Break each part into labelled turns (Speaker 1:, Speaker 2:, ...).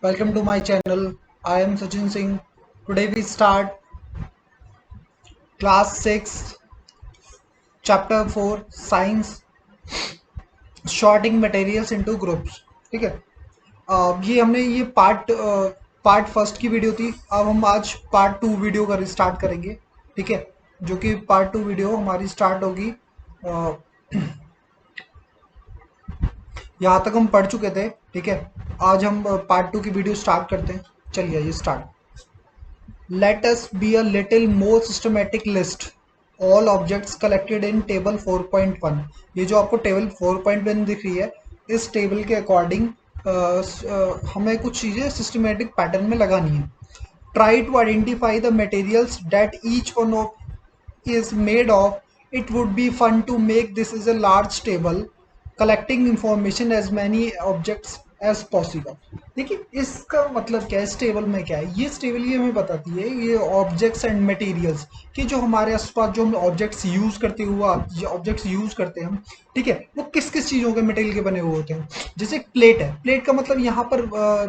Speaker 1: Welcome to my channel. I am Sachin Singh. Today we start class 6, chapter 4, science, sorting materials into groups. ठीक है। ये हमने ये part first की video थी। अब हम आज पार्ट 2 वीडियो का स्टार्ट करेंगे। ठीक है, जो कि पार्ट 2 वीडियो हमारी स्टार्ट होगी। अ, यहाँ तक हम पढ़ चुके थे। ठीक है, आज हम पार्ट 2 की वीडियो स्टार्ट करते हैं। चलिए ये start. Let us be a little more systematic list all objects collected in table 4.1। ये जो आपको टेबल 4.1 दिख रही है, इस टेबल के अकॉर्डिंग हमें कुछ चीज़ें सिस्टमेटिक पैटर्न में लगानी है। Try to identify the materials that each one of is made of. It would be fun to make this is a large table collecting information as many objects as possible। देखिए इसका मतलब क्या है, इस table में क्या है, ये इस टेबल ये हमें बताती है ये ऑब्जेक्ट्स एंड मटेरियल्स कि जो हमारे आसपास जो हम ऑब्जेक्ट्स यूज करते हुए ऑब्जेक्ट्स यूज करते हैं हम, ठीक है, वो किस किस चीजों के मटेरियल के बने हुए होते हैं। जैसे प्लेट है, प्लेट का मतलब यहाँ पर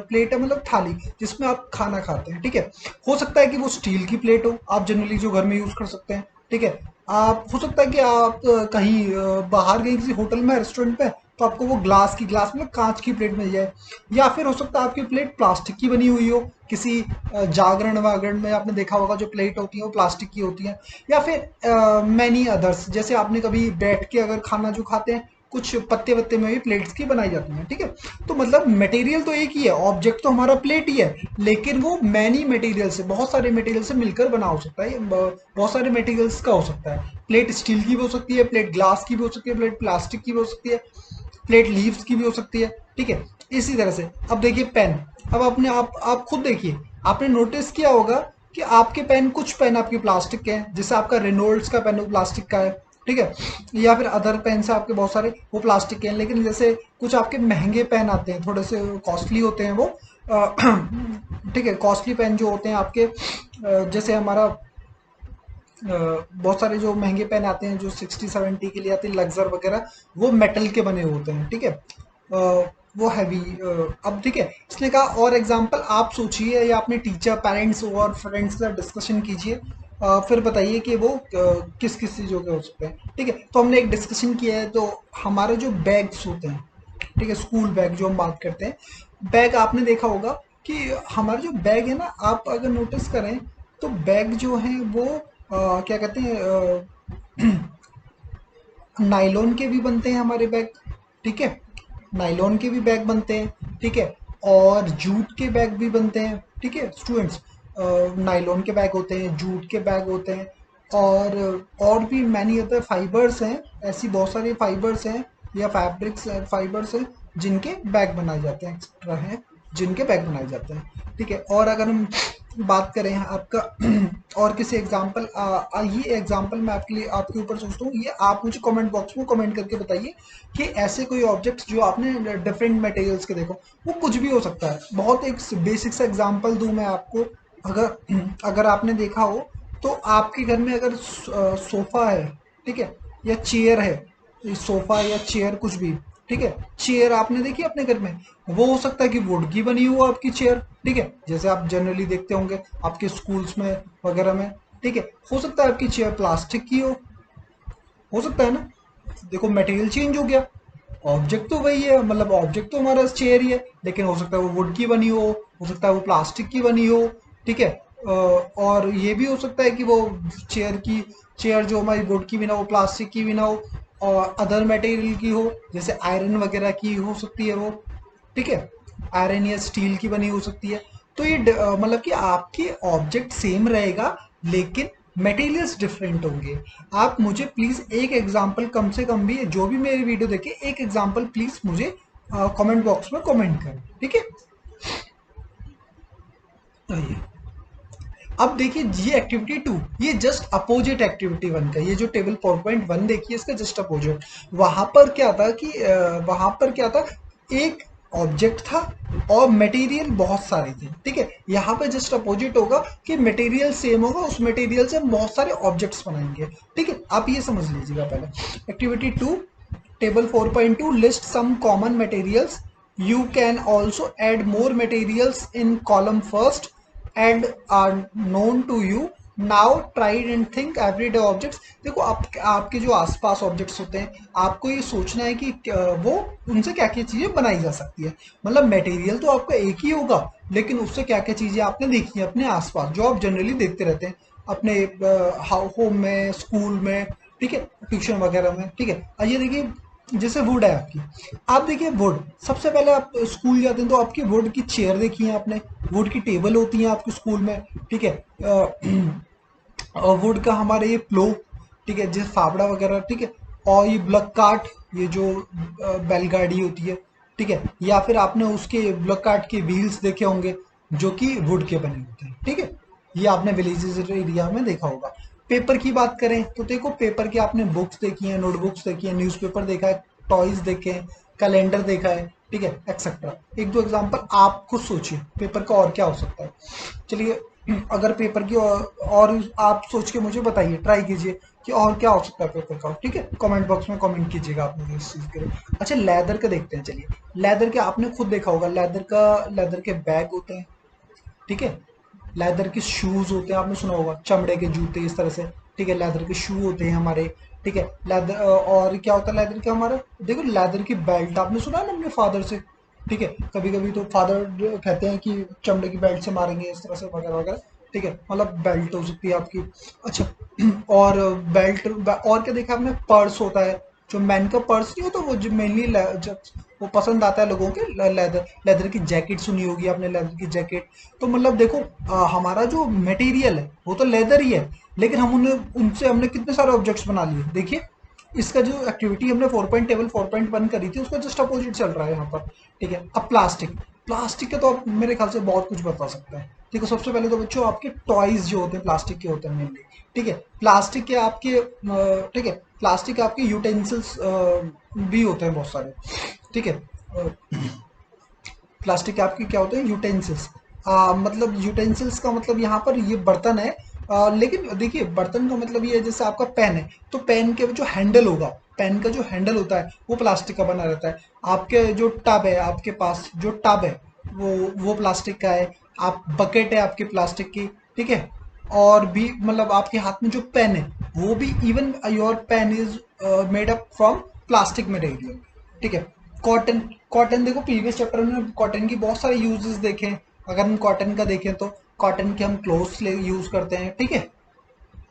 Speaker 1: प्लेट है मतलब थाली जिसमें आप खाना खाते हैं। ठीक है, हो सकता है कि वो स्टील की प्लेट हो, आप जनरली जो घर में यूज कर सकते हैं। ठीक है, आप हो सकता है कि आप कहीं बाहर गए किसी होटल में रेस्टोरेंट पे, तो आपको वो ग्लास में कांच की प्लेट मिल जाए। या फिर हो सकता है आपकी प्लेट प्लास्टिक की बनी हुई हो, किसी जागरण वागरण में आपने देखा होगा जो प्लेट होती है वो प्लास्टिक की होती है। या फिर मैनी अदर्स, जैसे आपने कभी बैठ के अगर खाना जो खाते हैं, कुछ पत्ते वत्ते में भी प्लेट्स की बनाई जाती हैं। ठीक है, तो मतलब मटेरियल तो एक ही है, ऑब्जेक्ट तो हमारा प्लेट ही है, लेकिन वो मैनी मटेरियल से, बहुत सारे मटेरियल से मिलकर बना हो सकता है। बहुत सारे मटेरियल्स का हो सकता है। प्लेट स्टील की भी हो सकती है, प्लेट ग्लास की भी हो सकती है, प्लेट प्लास्टिक की भी हो सकती है, प्लेट लीव्स की भी हो सकती है। ठीक है, इसी तरह से अब देखिए पेन। अब अपने आप खुद देखिए, आपने नोटिस किया होगा कि आपके पेन, कुछ पेन आपके प्लास्टिक के हैं, जैसे आपका रेनोल्ड्स का पेन वो प्लास्टिक का है। ठीक है, या फिर अदर पेन से आपके बहुत सारे वो प्लास्टिक के हैं। लेकिन जैसे कुछ आपके महंगे पेन आते हैं, थोड़े से कॉस्टली होते हैं वो। ठीक है, कॉस्टली पेन जो होते हैं आपके, जैसे हमारा बहुत सारे जो महंगे पेन आते हैं जो 60-70 के लिए आते हैं, लग्जर वगैरह, वो मेटल के बने होते हैं। ठीक है, वो हैवी। अब ठीक है, इसने कहा और एग्जांपल आप सोचिए या अपने टीचर, पेरेंट्स और फ्रेंड्स के साथ डिस्कशन कीजिए। फिर बताइए कि वो किस किस चीज़ों के हो सकते हैं। ठीक है, तो हमने एक डिस्कशन किया है। तो हमारे जो बैग्स होते हैं, ठीक है, स्कूल बैग जो हम बात करते हैं, बैग आपने देखा होगा कि हमारे जो बैग है ना, आप अगर नोटिस करें तो बैग जो है वो क्या कहते हैं, नायलॉन के भी बनते हैं हमारे बैग। ठीक है, नायलॉन के भी बैग बनते हैं। ठीक है, और जूट के बैग भी बनते हैं। ठीक है स्टूडेंट्स, नायलॉन के बैग होते हैं, जूट के बैग होते हैं, और भी मैनी अदर फाइबर्स हैं। ऐसी बहुत सारी फाइबर्स हैं या फैब्रिक्स फाइबर्स हैं जिनके बैग बनाए जाते हैं, एक्सेट्रा हैं जिनके बैग बनाए जाते हैं। ठीक है, और अगर हम बात करें आपका और किसी एग्जाम्पल, ये एग्जाम्पल मैं आपके लिए आपके ऊपर सोचता हूँ, ये आप मुझे कमेंट बॉक्स में कमेंट करके बताइए कि ऐसे कोई ऑब्जेक्ट्स जो आपने डिफरेंट मटेरियल्स के देखो, वो कुछ भी हो सकता है। बहुत एक बेसिक सा एग्जाम्पल दूं मैं आपको। अगर अगर आपने देखा हो तो आपके घर में अगर सोफा है, ठीक है, या चेयर है, सोफा या चेयर कुछ भी, ठीक है, चेयर आपने देखी अपने घर में, वो हो सकता है कि वुड की बनी हो आपकी चेयर। ठीक है, जैसे आप जनरली देखते होंगे आपके स्कूल्स में वगैरह में। ठीक है, हो सकता है आपकी चेयर प्लास्टिक की हो सकता है ना। देखो मटेरियल चेंज हो गया, ऑब्जेक्ट तो वही है, मतलब ऑब्जेक्ट तो हमारा चेयर ही है, लेकिन हो सकता है वो वुड की बनी हो सकता है वो प्लास्टिक की बनी हो। ठीक है, और ये भी हो सकता है कि वो चेयर जो हमारी वुड की भी ना हो, प्लास्टिक की भी ना हो, और अदर मटेरियल की हो, जैसे आयरन वगैरह की हो सकती है वो। ठीक है, आयरन या स्टील की बनी हो सकती है। तो ये मतलब कि आपके ऑब्जेक्ट सेम रहेगा, लेकिन मटेरियल्स डिफरेंट होंगे। आप मुझे प्लीज एक एग्जांपल, कम से कम भी जो भी मेरी वीडियो देखे, एक एग्जांपल प्लीज मुझे कमेंट बॉक्स में कमेंट करें। ठीक है, तो ये अब देखिए ये एक्टिविटी 2, ये जस्ट अपोजिट एक्टिविटी 1 का, ये जो टेबल 4.1 देखिए इसका जस्ट अपोजिट। वहां पर क्या था कि वहां पर क्या था, एक ऑब्जेक्ट था और मटेरियल बहुत सारे थे। ठीक है, यहाँ पे जस्ट अपोजिट होगा कि मटेरियल सेम होगा, उस मटेरियल से हम बहुत सारे ऑब्जेक्ट्स बनाएंगे। ठीक है, आप ये समझ लीजिएगा पहले। Activity 2, table 4.2, list some common materials You can also add more materials in column first and are known to you. Now tried and think everyday objects. देखो आपके जो आसपास ऑब्जेक्ट्स होते हैं, आपको ये सोचना है कि वो उनसे क्या क्या चीजें बनाई जा सकती है। मतलब मटेरियल तो आपका एक ही होगा, लेकिन उससे क्या क्या चीजें आपने देखी है अपने आसपास जो आप जनरली देखते रहते हैं अपने होम में, स्कूल में, ठीक है, ट्यूशन वगैरह में, ठीक है। और ये देखिए जैसे वुड है आपकी, आप देखिए वुड, सबसे पहले आप स्कूल जाते हैं तो आपकी वुड की चेयर देखी है आपने, वुड की टेबल होती है आपके स्कूल में, ठीक है। और वुड का हमारे ये प्लो, ठीक है, जैसे फावड़ा वगैरह, ठीक है। और ये ब्लॉक कार्ट, ये जो बैलगाड़ी होती है, ठीक है। या फिर आपने उसके ब्लॉक कार्ट के व्हील्स देखे होंगे जो कि वुड के बने होते हैं, ठीक है। ये आपने विलेजेस एरिया में देखा होगा। पेपर की बात करें तो देखो पेपर की आपने बुक्स देखी हैं, नोटबुक्स देखी हैं, न्यूज़पेपर देखा है, टॉयज देखे हैं, कैलेंडर देखा है, ठीक है, एक्सेट्रा। एक दो एग्जांपल आप खुद सोचिए पेपर का और क्या हो सकता है। चलिए, अगर पेपर की और आप सोच के मुझे बताइए, ट्राई कीजिए कि और क्या हो सकता है पेपर का, ठीक है। कमेंट बॉक्स में कमेंट कीजिएगा आप मुझे इस चीज़ के लिए। अच्छा, लेदर का देखते हैं। चलिए, लेदर के आपने खुद देखा होगा, लेदर के बैग होते हैं, ठीक है। लेदर के शूज होते हैं, आपने सुना होगा, चमड़े के जूते इस तरह से, ठीक है। लेदर के शू होते हैं हमारे, ठीक है। लेदर और क्या होता है लेदर के हमारा, देखो लेदर की बेल्ट आपने सुना है ना अपने फादर से, ठीक है। कभी कभी तो फादर कहते हैं कि चमड़े की बेल्ट से मारेंगे इस तरह से वगैरह वगैरह, ठीक है। मतलब बेल्ट हो सकती है आपकी। अच्छा, और बेल्ट और क्या देखा आपने, पर्स होता है, जो मैन का पर्स नहीं होता, वो जो मेनली जब वो पसंद आता है लोगों के, लेदर लेदर की जैकेट सुनी होगी आपने, लेदर की जैकेट। तो मतलब देखो हमारा जो मटेरियल है वो तो लेदर ही है, लेकिन हम उन्हें उनसे हमने कितने सारे ऑब्जेक्ट्स बना लिए। देखिए, इसका जो एक्टिविटी हमने 4.1 करी थी उसका जस्ट अपोजिट चल रहा है यहाँ पर, ठीक है। अब प्लास्टिक, प्लास्टिक के तो आप मेरे ख्याल से बहुत कुछ बता सकते हैं। ठीक है, सबसे पहले तो बच्चों आपके टॉयज जो होते हैं प्लास्टिक के होते हैं मेनली, ठीक है। प्लास्टिक के आपके ठीक है, प्लास्टिक के आपके यूटेंसिल्स भी होते हैं बहुत सारे, ठीक है। प्लास्टिक के आपके क्या होते हैं, यूटेंसिल्स। मतलब यूटेंसिल्स का मतलब यहाँ पर ये बर्तन है। लेकिन देखिए बर्तन का मतलब ये है, जैसे आपका पेन है तो पेन के जो हैंडल होगा, पेन का जो हैंडल होता है वो प्लास्टिक का बना रहता है। आपके जो टब है, आपके पास जो टब है वो प्लास्टिक का है। आप बकेट है आपकी प्लास्टिक की, ठीक है। और भी मतलब आपके हाथ में जो पेन है वो भी, even your pen is made up from plastic material, ठीक है। कॉटन, कॉटन देखो प्रीवियस चैप्टर में कॉटन की बहुत सारे यूजेस देखे हैं। अगर हम कॉटन का देखें तो कॉटन के हम क्लोथ्स यूज करते हैं, ठीक है।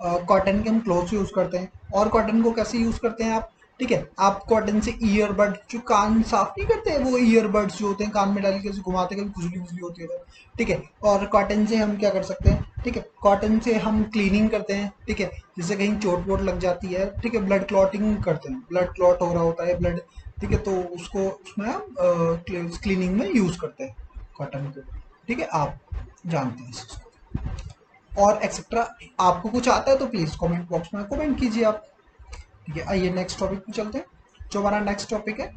Speaker 1: कॉटन के हम क्लोथ्स यूज करते हैं। और कॉटन को कैसे यूज करते हैं आप, ठीक है। आप कॉटन से ईयरबड, जो कान साफ नहीं करते हैं वो ईयरबड्स जो होते हैं कान में डाल के घुमाते, कभी खुजली खुजली होती है तो, ठीक है। और कॉटन से हम क्या कर सकते हैं, ठीक है, कॉटन से हम क्लीनिंग करते हैं, ठीक है। जैसे कहीं चोट वोट लग जाती है, ठीक है, ब्लड क्लॉटिंग करते हैं, ब्लड क्लॉट हो रहा होता है ब्लड, ठीक है, तो उसको उसमें हम क्लीनिंग में यूज करते हैं कॉटन को, ठीक है। आप जानते हैं इस चीज़ को। और एक्सेट्रा आपको कुछ आता है तो प्लीज कमेंट बॉक्स में कमेंट कीजिए आप, ठीक है। आइए नेक्स्ट टॉपिक पे चलते हैं। जो हमारा नेक्स्ट टॉपिक है,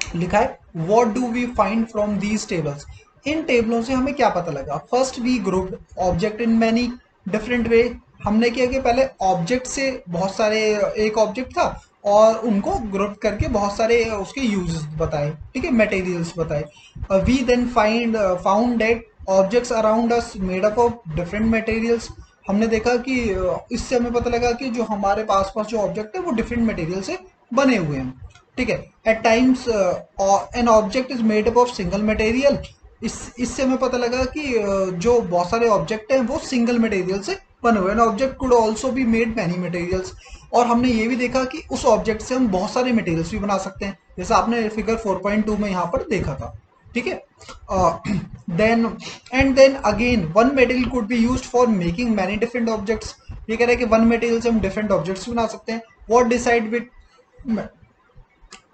Speaker 1: लिखा है what do we find from these tables. इन टेबलों से हमें क्या पता लगा। First we grouped object in many different way. हमने किया कि पहले ऑब्जेक्ट से बहुत सारे, एक ऑब्जेक्ट था और उनको ग्रुप करके बहुत सारे उसके यूजेस बताए, ठीक है, मटेरियल्स बताए। We then found that objects around us made up of different materials. हमने देखा कि इससे हमें पता लगा कि जो हमारे पास पास जो ऑब्जेक्ट है वो डिफरेंट मटेरियल से बने हुए हैं, ठीक है। At times an object is made up of single material. इससे हमें पता लगा कि जो बहुत सारे ऑब्जेक्ट हैं वो सिंगल मटेरियल से बने हुए हैं। Object could also be made many materials. और हमने ये भी देखा कि उस ऑब्जेक्ट से हम बहुत सारे मटेरियल्स भी बना सकते हैं, जैसे आपने फिगर 4.2 में यहाँ पर देखा था, ठीक है। Then and then again one material could be used for making many different objects. ये कह रहे हैं कि वन मटेरियल से हम डिफरेंट ऑब्जेक्ट्स बना सकते हैं। What decide with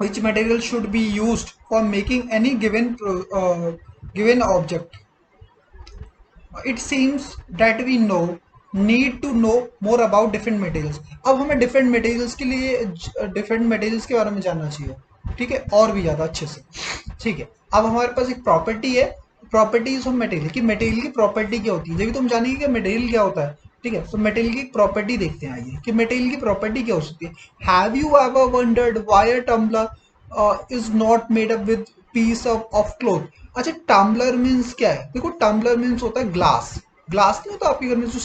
Speaker 1: which material should be used for making any given object. It seems that we know need to know more about different materials. अब हमें different materials के लिए different materials के बारे में जानना चाहिए, ठीक है, और भी ज़्यादा अच्छे से, ठीक है। अब हमारे पास एक प्रॉपर्टी है, प्रॉपर्टीज ऑफ मटेरियल की, मटेरियल की प्रॉपर्टी क्या होती है, जब तुम जानेंगे कि मटेरियल क्या होता है, ठीक है। तो मटेरियल की प्रॉपर्टी देखते हैं आइए कि मटेरियल की प्रॉपर्टी क्या हो सकती है। Have you ever wondered why a tumbler is not made up with piece of cloth. अच्छा, टम्बलर मीन्स क्या है? देखो, टम्बलर मीन्स होता है ग्लास। ग्लास नहीं होता आपके घर में जो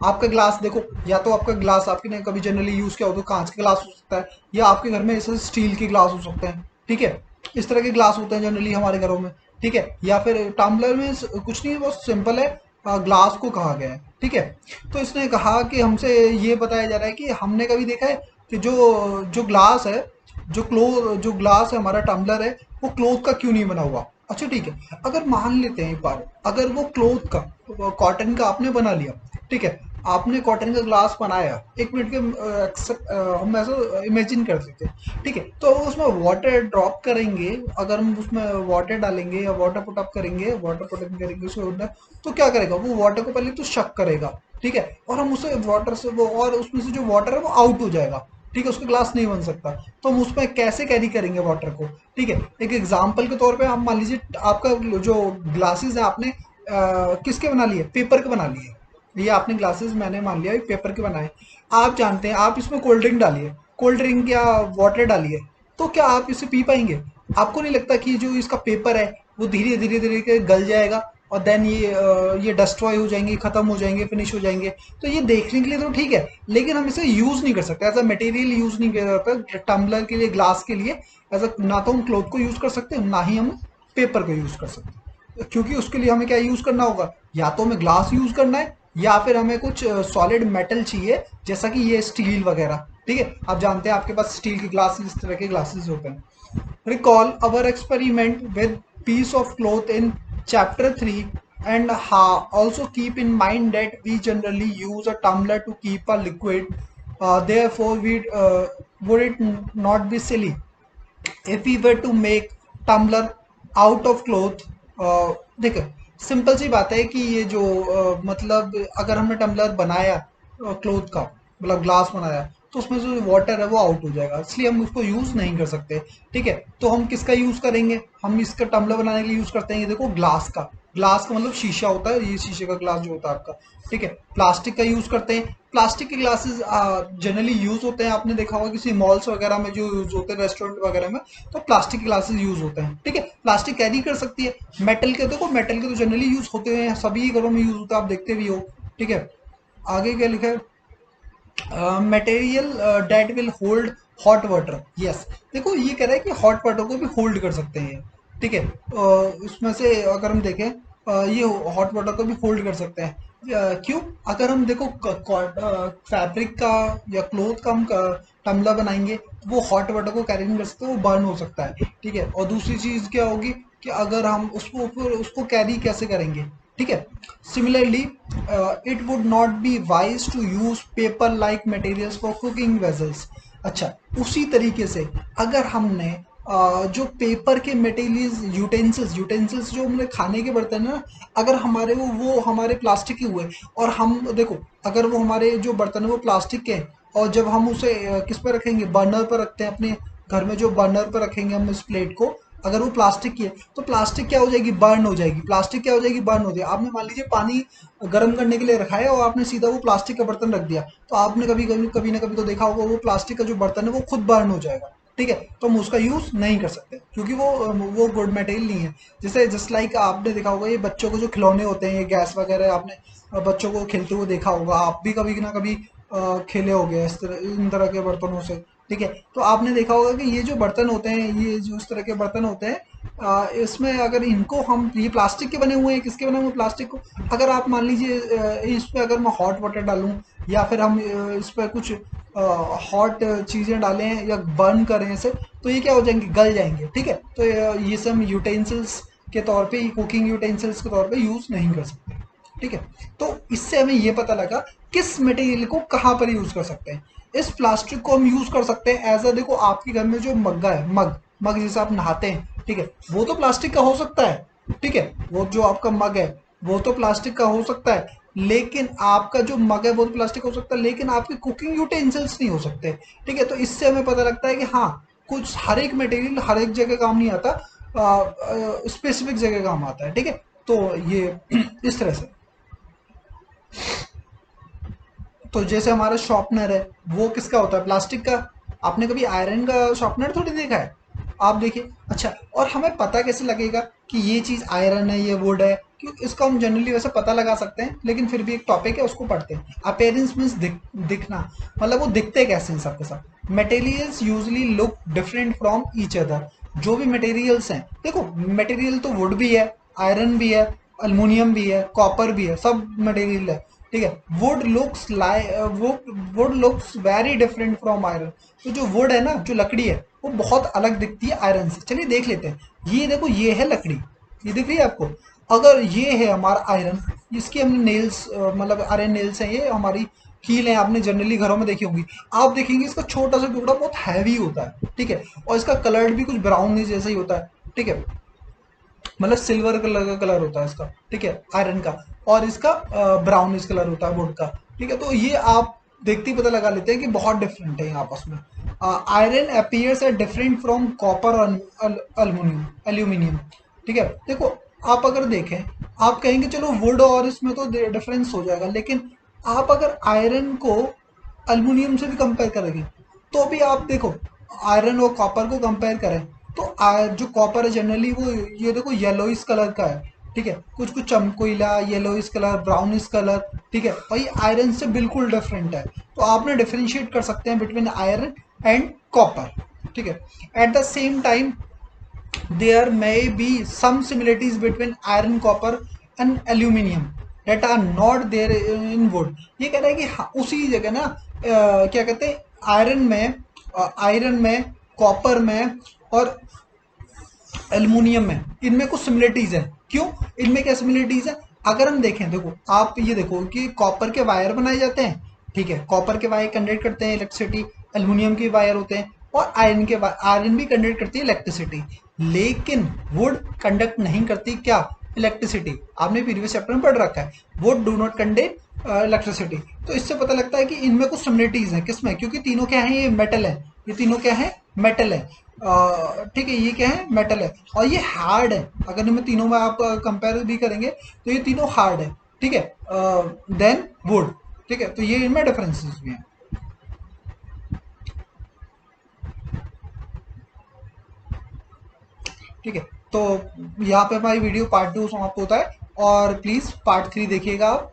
Speaker 1: आपका ग्लास, देखो, या तो आपका ग्लास आपके ने कभी जनरली यूज किया हो तो कांच का ग्लास हो सकता है, या आपके घर में ऐसे स्टील के ग्लास हो सकते हैं, ठीक है। इस तरह के ग्लास होते हैं जनरली हमारे घरों में, ठीक है। या फिर टम्बलर में कुछ नहीं, बहुत सिंपल है, ग्लास को कहा गया है, ठीक है। तो इसने कहा कि हमसे ये बताया जा रहा है कि हमने कभी देखा है कि जो जो ग्लास है, जो ग्लास है हमारा, टम्बलर है, वो क्लोथ का क्यों नहीं बना हुआ? अच्छा, ठीक है, अगर मान लेते हैं एक बार, अगर वो क्लोथ का, कॉटन का आपने बना लिया, ठीक है, आपने कॉटन का ग्लास बनाया, एक मिनट के हम ऐसा इमेजिन कर सकते हैं, ठीक है। तो उसमें वाटर ड्रॉप करेंगे, अगर हम उसमें वाटर डालेंगे या वाटर पुट अप करेंगे, वाटर पुट अप करेंगे उसके अंदर, तो क्या करेगा वो? वाटर को पहले तो शक करेगा, ठीक है, और हम उसे वाटर से वो, और उसमें से जो वाटर है वो आउट हो जाएगा, ठीक है, उसका ग्लास नहीं बन सकता। तो हम उसमें कैसे कैरी करेंगे वाटर को? ठीक है, एक एग्जाम्पल के तौर पे आप मान लीजिए, आपका जो ग्लासेस है आपने किसके बना लिए? पेपर के बना लिए। ये आपने ग्लासेस, मैंने मान लिया पेपर के बनाए। आप जानते हैं, आप इसमें कोल्ड ड्रिंक डालिए, कोल्ड ड्रिंक या वाटर डालिए, तो क्या आप इसे पी पाएंगे? आपको नहीं लगता कि जो इसका पेपर है वो धीरे धीरे धीरे के गल जाएगा, और देन ये डिस्ट्रॉय हो जाएंगे, खत्म हो जाएंगे, फिनिश हो जाएंगे? तो ये देखने के लिए तो ठीक है, लेकिन हम इसे यूज नहीं कर सकते, एज अ मटेरियल यूज नहीं कर सकते टम्बलर के लिए, ग्लास के लिए। एज अ, ना तो हम क्लोथ को यूज कर सकते हैं, ना ही हम पेपर को यूज कर सकते हैं, क्योंकि उसके लिए हमें क्या यूज करना होगा? या तो हमें ग्लास यूज करना है, या फिर हमें कुछ सॉलिड मेटल चाहिए, जैसा कि ये स्टील वगैरह, ठीक है। आप जानते हैं आपके पास स्टील की ग्लास, इस तरह के ग्लासेस होते हैं। Recall our experiment with piece of cloth in chapter 3, and also keep in mind that we generally use a tumbler to keep a liquid. Therefore, would it not be silly if we were to make tumbler out of cloth? देखो, simple सी बात है कि ये जो मतलब अगर हमने tumbler बनाया क्लोथ का, मतलब ग्लास बनाया, तो उसमें जो वाटर है वो आउट हो जाएगा, इसलिए हम उसको यूज नहीं कर सकते, ठीक है। तो हम किसका यूज करेंगे? हम इसका टम्बलर बनाने के लिए यूज करते हैं, ये देखो, ग्लास का। ग्लास का मतलब शीशा होता है, ये शीशे का ग्लास जो होता है आपका, ठीक है। प्लास्टिक का यूज करते हैं, प्लास्टिक के ग्लासेस जनरली यूज होते हैं, आपने देखा होगा किसी मॉल्स वगैरह में जो यूज होते हैं, रेस्टोरेंट वगैरह में, तो प्लास्टिक के ग्लासेस यूज होते हैं, ठीक है। प्लास्टिक कैरी कर सकती है। मेटल के, देखो, मेटल के तो जनरली यूज होते हैं, सभी घरों में यूज होता है, आप देखते भी हो, ठीक है। आगे क्या लिखा है? Material that will hold hot water, yes. देखो, ये कह रहा है कि हॉट वाटर को भी होल्ड कर सकते हैं, ठीक है। उसमें से अगर हम देखें, ये हॉट वाटर को भी होल्ड कर सकते हैं। क्यों? अगर हम देखो फैब्रिक का या क्लोथ का हम टम्बलर बनाएंगे, तो वो हॉट वाटर को कैरी नहीं कर सकते, वो बर्न हो सकता है, ठीक है। और दूसरी चीज क्या होगी कि अगर हम उसको ऊपर उसको कैरी कैसे करेंगे, ठीक है। Similarly, it would not be wise to use paper like materials for cooking vessels. अच्छा, उसी तरीके से अगर हमने जो पेपर के मटेरियल्स, यूटेंसिल्स जो हमने खाने के बर्तन है ना, अगर हमारे वो हमारे प्लास्टिक के हुए, और हम देखो, अगर वो हमारे जो बर्तन है वो प्लास्टिक के हैं, और जब हम उसे किस पर रखेंगे? बर्नर पर रखते हैं अपने घर में, जो बर्नर पर रखेंगे हम इस प्लेट को, अगर वो प्लास्टिक की है, तो प्लास्टिक क्या हो जाएगी? बर्न हो जाएगी। प्लास्टिक क्या हो जाएगी? बर्न हो जाएगी। आपने मान लीजिए पानी गर्म करने के लिए रखा है, और आपने सीधा वो प्लास्टिक का बर्तन रख दिया, तो आपने कभी ना कभी तो देखा होगा, वो प्लास्टिक का जो बर्तन है वो खुद बर्न हो जाएगा, ठीक है। तो हम उसका यूज नहीं कर सकते, क्योंकि वो गुड मटेरियल नहीं है। जैसे जस्ट लाइक आपने देखा होगा, ये बच्चों को जो खिलौने होते हैं, ये गैस वगैरह, आपने बच्चों को खेलते हुए देखा होगा, आप भी कभी ना कभी खेले होंगे इस तरह, इन तरह के बर्तनों से, ठीक है। तो आपने देखा होगा कि ये जो बर्तन होते हैं, ये जो इस तरह के बर्तन होते हैं, इसमें अगर इनको हम, ये प्लास्टिक के बने हुए हैं, किसके बने हुए हैं? प्लास्टिक को। अगर आप मान लीजिए इस पे अगर मैं हॉट वाटर डालूं, या फिर हम इस पर कुछ हॉट चीज़ें डालें या बर्न करें इसे, तो ये क्या हो जाएंगे? गल जाएंगे, ठीक है। तो ये सब यूटेंसिल्स के तौर पे, कुकिंग यूटेंसिल्स के तौर पे यूज़ नहीं कर सकते, ठीक है। तो इससे हमें ये पता लगा किस मटेरियल को कहाँ पर यूज़ कर सकते हैं। इस प्लास्टिक को हम यूज़ कर सकते हैं एज अ, देखो, आपके घर में जो मग्गा है, मग मग जिसे आप नहाते हैं, ठीक है, वो तो प्लास्टिक का हो सकता है, ठीक है। वो जो आपका मग है वो तो प्लास्टिक का हो सकता है, लेकिन आपका जो मग है वो तो प्लास्टिक हो सकता है, लेकिन आपके कुकिंग यूटेंसिल्स नहीं हो सकते, ठीक है। तो इससे हमें पता लगता है कि हाँ, कुछ हर एक मटेरियल हर एक जगह काम नहीं आता, स्पेसिफिक जगह काम आता है, ठीक है। तो ये इस तरह से। तो जैसे हमारा शॉर्पनर है, वो किसका होता है? प्लास्टिक का। आपने कभी आयरन का शॉर्पनर थोड़ी देखा है, आप देखिए। अच्छा, और हमें पता कैसे लगेगा कि ये चीज़ आयरन है, ये वुड है? क्योंकि इसको हम जनरली वैसे पता लगा सकते हैं, लेकिन फिर भी एक टॉपिक है, उसको पढ़ते हैं। अपेयरेंस मीन्स दिखना, मतलब वो दिखते कैसे हैं सबके सब। Materials usually look different from each other. जो भी मटेरियल्स हैं, देखो मटेरियल तो वुड भी है, आयरन भी है, अल्मोनियम भी है, कॉपर भी है, सब मटेरियल है, ठीक है। Would looks very different from iron. तो जो वुड है ना, जो लकड़ी है, वो बहुत अलग दिखती है आयरन से। चलिए देख लेते हैं। ये देखो, ये है लकड़ी, ये दिख रही है आपको? अगर ये है हमारा आयरन, इसकी हमने नेल्स, मतलब आयरन नेल्स हैं, ये हमारी कील है, आपने जनरली घरों में देखी होंगी। आप देखेंगे इसका छोटा सा टुकड़ा बहुत हैवी होता है, ठीक है, और इसका कलर भी कुछ ब्राउन जैसा ही होता है, ठीक है, मतलब सिल्वर कलर का कलर होता है इसका, ठीक है, आयरन का। और इसका ब्राउनिश कलर होता है वुड का, ठीक है। तो ये आप देखते ही पता लगा लेते हैं कि बहुत डिफरेंट है आपस में। Iron appears at different from copper और एल्यूमिनियम, ठीक है। देखो, आप अगर देखें, आप कहेंगे चलो वुड और इसमें तो डिफरेंस हो जाएगा, लेकिन आप अगर आयरन को अल्मीनियम से भी कंपेयर करेंगे, तो भी आप देखो, आयरन और कॉपर को कंपेयर करें, तो जो कॉपर है जनरली वो, ये देखो येलोइस कलर का है, ठीक है, कुछ कुछ चमकीला येलोइस कलर, ब्राउनिश कलर, ठीक है। वही आयरन से बिल्कुल डिफरेंट है। तो आपने डिफरेंशिएट कर सकते हैं बिटवीन आयरन एंड कॉपर, ठीक है। At the same time there may be some similarities between iron, copper and aluminium that are not there in wood। ये कह रहा है कि हाँ, उसी जगह ना, क्या कहते हैं, आयरन में, कॉपर में और एल्युमिनियम में, इनमें कुछ सिमिलरिटीज है। क्यों? इनमें क्या सिमिलरिटीज है? अगर हम देखें, देखो आप ये देखो कि कॉपर के वायर बनाए जाते हैं, ठीक है, कॉपर के वायर कंडक्ट करते हैं इलेक्ट्रिसिटी, एल्युमिनियम के वायर होते हैं, और आयरन भी कंडक्ट करती है इलेक्ट्रिसिटी। लेकिन वुड कंडक्ट नहीं करती क्या? इलेक्ट्रिसिटी। आपने प्रीवियस चैप्टर में पढ़ रखा है, would do not conduct electricity. तो इससे पता लगता है कि इनमें कुछ सिमिलरिटीज हैं। किसमें? क्योंकि तीनों क्या है, ये मेटल है, ये तीनों क्या है, मेटल है, ठीक है, ये क्या है, मेटल है, और ये हार्ड है। अगर इनमें तीनों में आप कंपेयर भी करेंगे तो ये तीनों हार्ड है, ठीक है, देन वुड, ठीक है। तो ये इनमें डिफरेंसेस भी हैं, ठीक है। तो यहाँ पे हमारी वीडियो पार्ट 2 समाप्त होता है, और प्लीज़ पार्ट 3 देखिएगा आप।